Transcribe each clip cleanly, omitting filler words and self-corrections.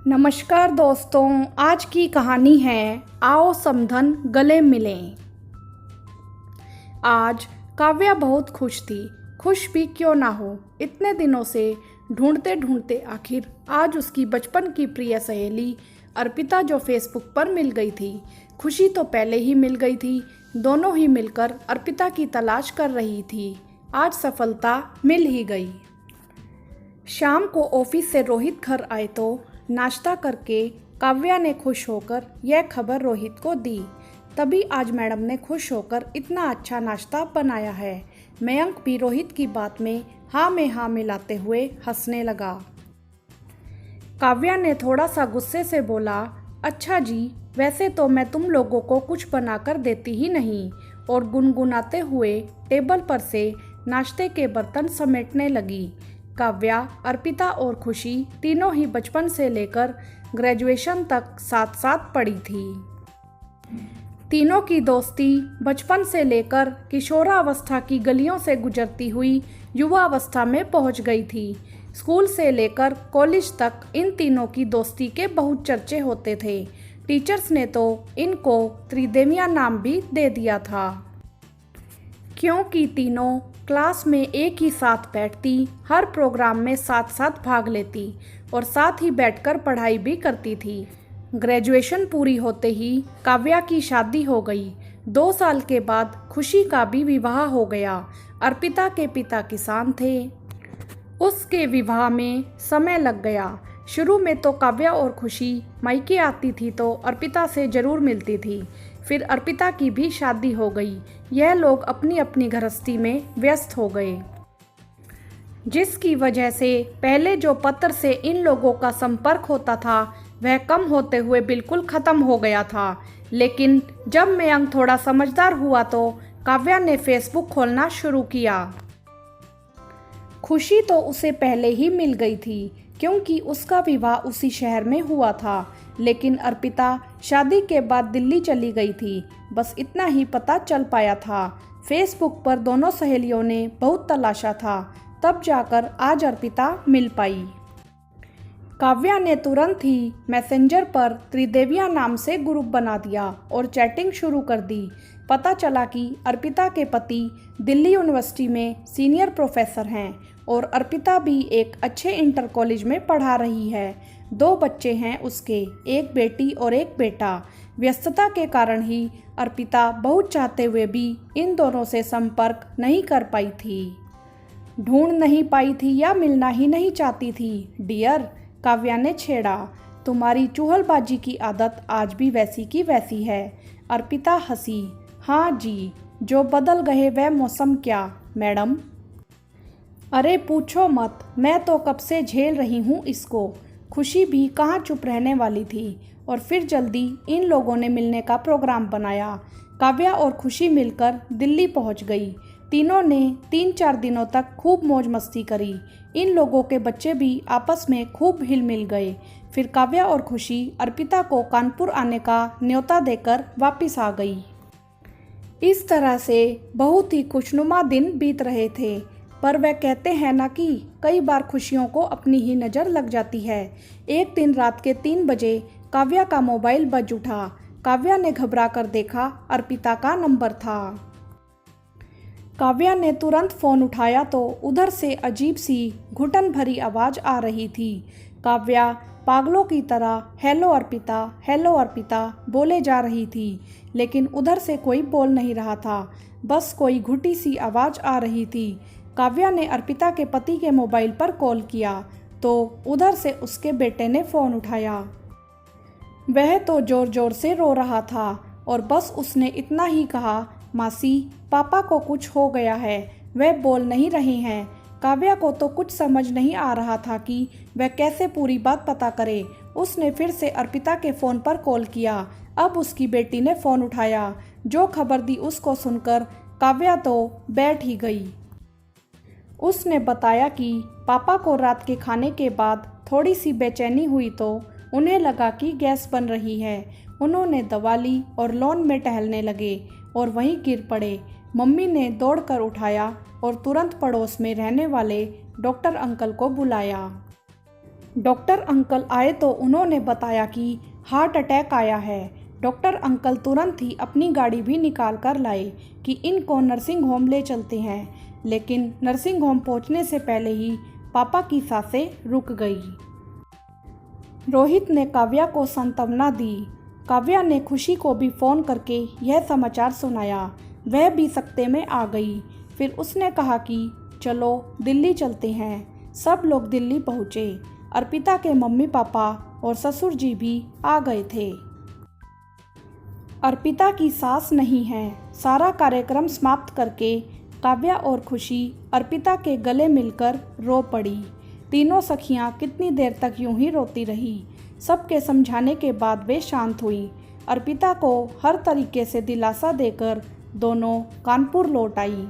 नमस्कार दोस्तों, आज की कहानी है आओ समधन गले मिलें। आज काव्या बहुत खुश थी। खुश भी क्यों ना हो, इतने दिनों से ढूंढते ढूंढते आखिर आज उसकी बचपन की प्रिय सहेली अर्पिता जो फेसबुक पर मिल गई थी। खुशी तो पहले ही मिल गई थी, दोनों ही मिलकर अर्पिता की तलाश कर रही थी। आज सफलता मिल ही गई। शाम को ऑफिस से रोहित घर आए तो नाश्ता करके काव्या ने खुश होकर यह खबर रोहित को दी। तभी आज मैडम ने खुश होकर इतना अच्छा नाश्ता बनाया है। मयंक भी रोहित की बात में हाँ मिलाते हुए हंसने लगा। काव्या ने थोड़ा सा गुस्से से बोला, अच्छा जी, वैसे तो मैं तुम लोगों को कुछ बनाकर देती ही नहीं, और गुनगुनाते हुए टेबल पर से नाश्ते के बर्तन समेटने लगी। काव्या, अर्पिता और खुशी तीनों ही बचपन से लेकर ग्रेजुएशन तक साथ साथ पढ़ी थी। तीनों की दोस्ती बचपन से लेकर किशोरावस्था की गलियों से गुजरती हुई युवावस्था में पहुंच गई थी। स्कूल से लेकर कॉलेज तक इन तीनों की दोस्ती के बहुत चर्चे होते थे। टीचर्स ने तो इनको त्रिदेवियां नाम भी दे दिया था, क्योंकि तीनों क्लास में एक ही साथ बैठती, हर प्रोग्राम में साथ साथ भाग लेती और साथ ही बैठकर पढ़ाई भी करती थी। ग्रेजुएशन पूरी होते ही काव्या की शादी हो गई। 2 साल के बाद खुशी का भी विवाह हो गया। अर्पिता के पिता किसान थे, उसके विवाह में समय लग गया। शुरू में तो काव्या और खुशी मायके आती थी तो अर्पिता से जरूर मिलती थी। फिर अर्पिता की भी शादी हो गई। यह लोग अपनी अपनी गृहस्थी में व्यस्त हो गए, जिसकी वजह से पहले जो पत्र से इन लोगों का संपर्क होता था वह कम होते हुए बिल्कुल ख़त्म हो गया था। लेकिन जब मयंक थोड़ा समझदार हुआ तो काव्या ने फेसबुक खोलना शुरू किया। खुशी तो उसे पहले ही मिल गई थी, क्योंकि उसका विवाह उसी शहर में हुआ था। लेकिन अर्पिता शादी के बाद दिल्ली चली गई थी, बस इतना ही पता चल पाया था। फेसबुक पर दोनों सहेलियों ने बहुत तलाशा था, तब जाकर आज अर्पिता मिल पाई। काव्या ने तुरंत ही मैसेंजर पर त्रिदेवियां नाम से ग्रुप बना दिया और चैटिंग शुरू कर दी। पता चला कि अर्पिता के पति दिल्ली यूनिवर्सिटी में सीनियर प्रोफेसर हैं और अर्पिता भी एक अच्छे इंटर कॉलेज में पढ़ा रही है। 2 बच्चे हैं उसके, एक बेटी और एक बेटा। व्यस्तता के कारण ही अर्पिता बहुत चाहते हुए भी इन दोनों से संपर्क नहीं कर पाई थी, ढूंढ नहीं पाई थी या मिलना ही नहीं चाहती थी। डियर, काव्या ने छेड़ा, तुम्हारी चुहलबाजी की आदत आज भी वैसी की वैसी है। अर्पिता हंसी, हाँ जी, जो बदल गए वह मौसम क्या मैडम। अरे पूछो मत, मैं तो कब से झेल रही हूँ इसको। खुशी भी कहाँ चुप रहने वाली थी और फिर जल्दी इन लोगों ने मिलने का प्रोग्राम बनाया। काव्या और खुशी मिलकर दिल्ली पहुँच गई। तीनों ने 3-4 दिनों तक खूब मौज मस्ती करी। इन लोगों के बच्चे भी आपस में खूब हिल मिल गए। फिर काव्या और खुशी अर्पिता को कानपुर आने का न्योता देकर वापस आ गई। इस तरह से बहुत ही खुशनुमा दिन बीत रहे थे। पर वह कहते हैं ना कि कई बार खुशियों को अपनी ही नज़र लग जाती है। एक दिन रात के 3 बजे काव्या का मोबाइल बज उठा। काव्या ने घबरा कर देखा, अर्पिता का नंबर था। काव्या ने तुरंत फ़ोन उठाया तो उधर से अजीब सी घुटन भरी आवाज़ आ रही थी। काव्या पागलों की तरह हेलो अर्पिता बोले जा रही थी, लेकिन उधर से कोई बोल नहीं रहा था, बस कोई घुटी सी आवाज़ आ रही थी। काव्या ने अर्पिता के पति के मोबाइल पर कॉल किया तो उधर से उसके बेटे ने फ़ोन उठाया। वह तो ज़ोर ज़ोर से रो रहा था और बस उसने इतना ही कहा, मासी, पापा को कुछ हो गया है, वह बोल नहीं रहे हैं। काव्या को तो कुछ समझ नहीं आ रहा था कि वह कैसे पूरी बात पता करे। उसने फिर से अर्पिता के फ़ोन पर कॉल किया। अब उसकी बेटी ने फ़ोन उठाया। जो खबर दी उसको सुनकर काव्या तो बैठ ही गई। उसने बताया कि पापा को रात के खाने के बाद थोड़ी सी बेचैनी हुई तो उन्हें लगा कि गैस बन रही है। उन्होंने दवा ली और लॉन में टहलने लगे और वहीं गिर पड़े। मम्मी ने दौड़कर उठाया और तुरंत पड़ोस में रहने वाले डॉक्टर अंकल को बुलाया। डॉक्टर अंकल आए तो उन्होंने बताया कि हार्ट अटैक आया है। डॉक्टर अंकल तुरंत ही अपनी गाड़ी भी निकाल कर लाए कि इनको नर्सिंग होम ले चलते हैं, लेकिन नर्सिंग होम पहुंचने से पहले ही पापा की सांसें रुक गई। रोहित ने काव्या को सांत्वना दी। काव्या ने खुशी को भी फ़ोन करके यह समाचार सुनाया। वह भी सकते में आ गई। फिर उसने कहा कि चलो दिल्ली चलते हैं। सब लोग दिल्ली पहुँचे। अर्पिता के मम्मी पापा और ससुर जी भी आ गए थे। अर्पिता की सास नहीं है। सारा कार्यक्रम समाप्त करके काव्या और खुशी अर्पिता के गले मिलकर रो पड़ी। तीनों सखियां कितनी देर तक यूं ही रोती रही। सबके समझाने के बाद वे शांत हुई। अर्पिता को हर तरीके से दिलासा देकर दोनों कानपुर लौट आई।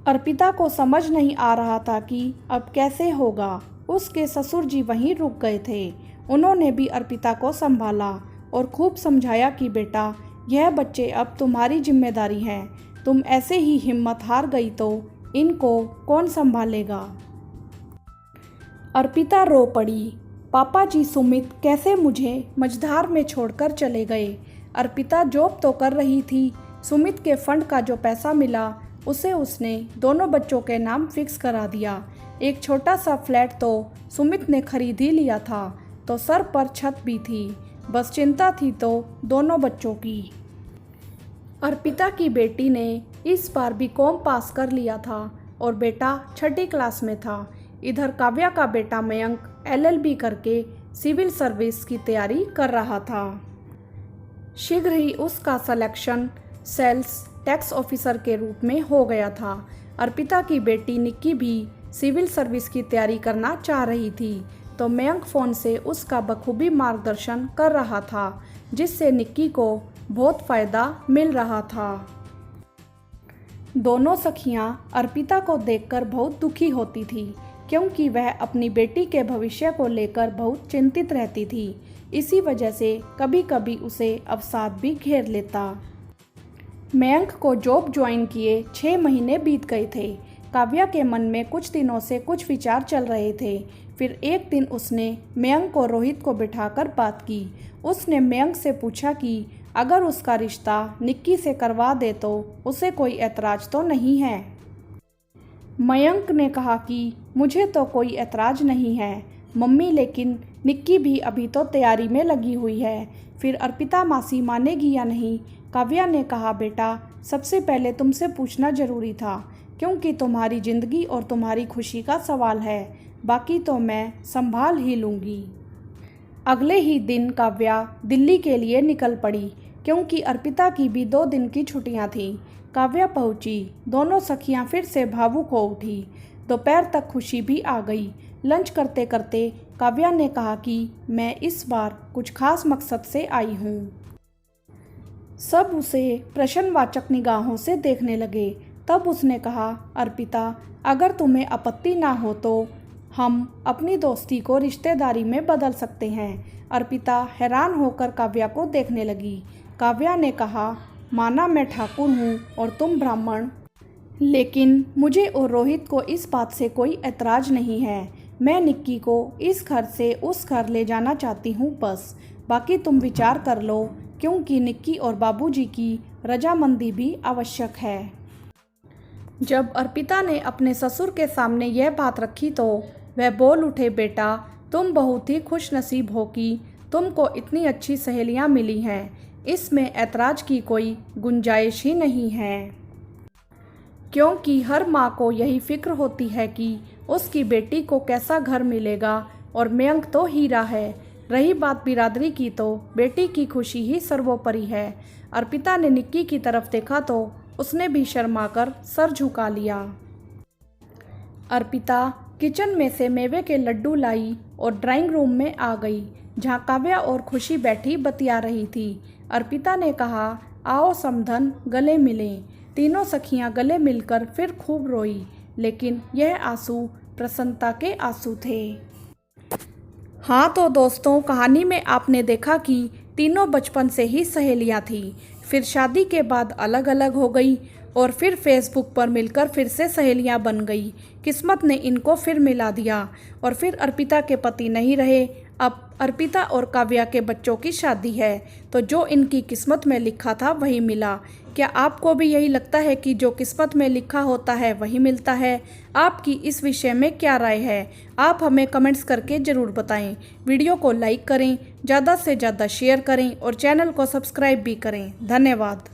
अर्पिता को समझ नहीं आ रहा था कि अब कैसे होगा। उसके ससुर जी वहीं रुक गए थे। उन्होंने भी अर्पिता को संभाला और खूब समझाया कि बेटा, यह बच्चे अब तुम्हारी जिम्मेदारी है। तुम ऐसे ही हिम्मत हार गई तो इनको कौन संभालेगा। अर्पिता रो पड़ी। पापा जी सुमित कैसे मुझे मझधार में छोड़कर चले गए। अर्पिता जॉब तो कर रही थी। सुमित के फंड का जो पैसा मिला उसे उसने दोनों बच्चों के नाम फिक्स करा दिया। एक छोटा सा फ्लैट तो सुमित ने खरीद ही लिया था, तो सर पर छत भी थी। बस चिंता थी तो दोनों बच्चों की। अर्पिता की बेटी ने इस बार बीकॉम पास कर लिया था और बेटा छठी क्लास में था। इधर काव्या का बेटा मयंक LLB करके सिविल सर्विस की तैयारी कर रहा था। शीघ्र ही उसका सिलेक्शन सेल्स टैक्स ऑफिसर के रूप में हो गया था। अर्पिता की बेटी निक्की भी सिविल सर्विस की तैयारी करना चाह रही थी, तो मयंक फ़ोन से उसका बखूबी मार्गदर्शन कर रहा था, जिससे निक्की को बहुत फ़ायदा मिल रहा था। दोनों सखियां अर्पिता को देखकर बहुत दुखी होती थी, क्योंकि वह अपनी बेटी के भविष्य को लेकर बहुत चिंतित रहती थी। इसी वजह से कभी कभी उसे अवसाद भी घेर लेता। मयंक को जॉब ज्वाइन किए 6 महीने बीत गए थे। काव्या के मन में कुछ दिनों से कुछ विचार चल रहे थे। फिर एक दिन उसने मयंक और रोहित को बिठाकर बात की। उसने मयंक से पूछा कि अगर उसका रिश्ता निक्की से करवा दे तो उसे कोई ऐतराज़ तो नहीं है। मयंक ने कहा कि मुझे तो कोई ऐतराज़ नहीं है मम्मी, लेकिन निक्की भी अभी तो तैयारी में लगी हुई है। फिर अर्पिता मासी मानेगी या नहीं। काव्या ने कहा बेटा, सबसे पहले तुमसे पूछना ज़रूरी था, क्योंकि तुम्हारी ज़िंदगी और तुम्हारी खुशी का सवाल है। बाकी तो मैं संभाल ही लूँगी। अगले ही दिन काव्या दिल्ली के लिए निकल पड़ी, क्योंकि अर्पिता की भी 2 दिन की छुट्टियां थीं। काव्या पहुंची। दोनों सखियां फिर से भावुक हो उठी। दोपहर तक खुशी भी आ गई। लंच करते करते काव्या ने कहा कि मैं इस बार कुछ खास मकसद से आई हूँ। सब उसे प्रश्नवाचक निगाहों से देखने लगे। तब उसने कहा, अर्पिता, अगर तुम्हें आपत्ति ना हो तो हम अपनी दोस्ती को रिश्तेदारी में बदल सकते हैं। अर्पिता हैरान होकर काव्या को देखने लगी। काव्या ने कहा, माना मैं ठाकुर हूँ और तुम ब्राह्मण, लेकिन मुझे और रोहित को इस बात से कोई ऐतराज़ नहीं है। मैं निक्की को इस घर से उस घर ले जाना चाहती हूँ बस। बाकी तुम विचार कर लो, क्योंकि निक्की और बाबूजी की रजामंदी भी आवश्यक है। जब अर्पिता ने अपने ससुर के सामने यह बात रखी तो वह बोल उठे, बेटा, तुम बहुत ही खुशनसीब हो कि तुमको इतनी अच्छी सहेलियाँ मिली हैं। इसमें ऐतराज़ की कोई गुंजाइश ही नहीं है, क्योंकि हर माँ को यही फिक्र होती है कि उसकी बेटी को कैसा घर मिलेगा, और मयंक तो हीरा है। रही बात बिरादरी की तो बेटी की खुशी ही सर्वोपरि है। अर्पिता ने निक्की की तरफ देखा तो उसने भी शर्माकर सर झुका लिया। अर्पिता किचन में से मेवे के लड्डू लाई और ड्राइंग रूम में आ गई, जहाँ काव्या और खुशी बैठी बतिया रही थी। अर्पिता ने कहा, आओ समधन गले मिलें। तीनों सखियां गले मिलकर फिर खूब रोई, लेकिन यह आंसू प्रसन्नता के आंसू थे। हाँ तो दोस्तों, कहानी में आपने देखा कि तीनों बचपन से ही सहेलियां थीं, फिर शादी के बाद अलग अलग हो गई और फिर फेसबुक पर मिलकर फिर से सहेलियां बन गई। किस्मत ने इनको फिर मिला दिया और फिर अर्पिता के पति नहीं रहे। अब अर्पिता और काव्या के बच्चों की शादी है। तो जो इनकी किस्मत में लिखा था वही मिला। क्या आपको भी यही लगता है कि जो किस्मत में लिखा होता है वही मिलता है? आपकी इस विषय में क्या राय है? आप हमें कमेंट्स करके ज़रूर बताएं। वीडियो को लाइक करें, ज़्यादा से ज़्यादा शेयर करें और चैनल को सब्सक्राइब भी करें। धन्यवाद।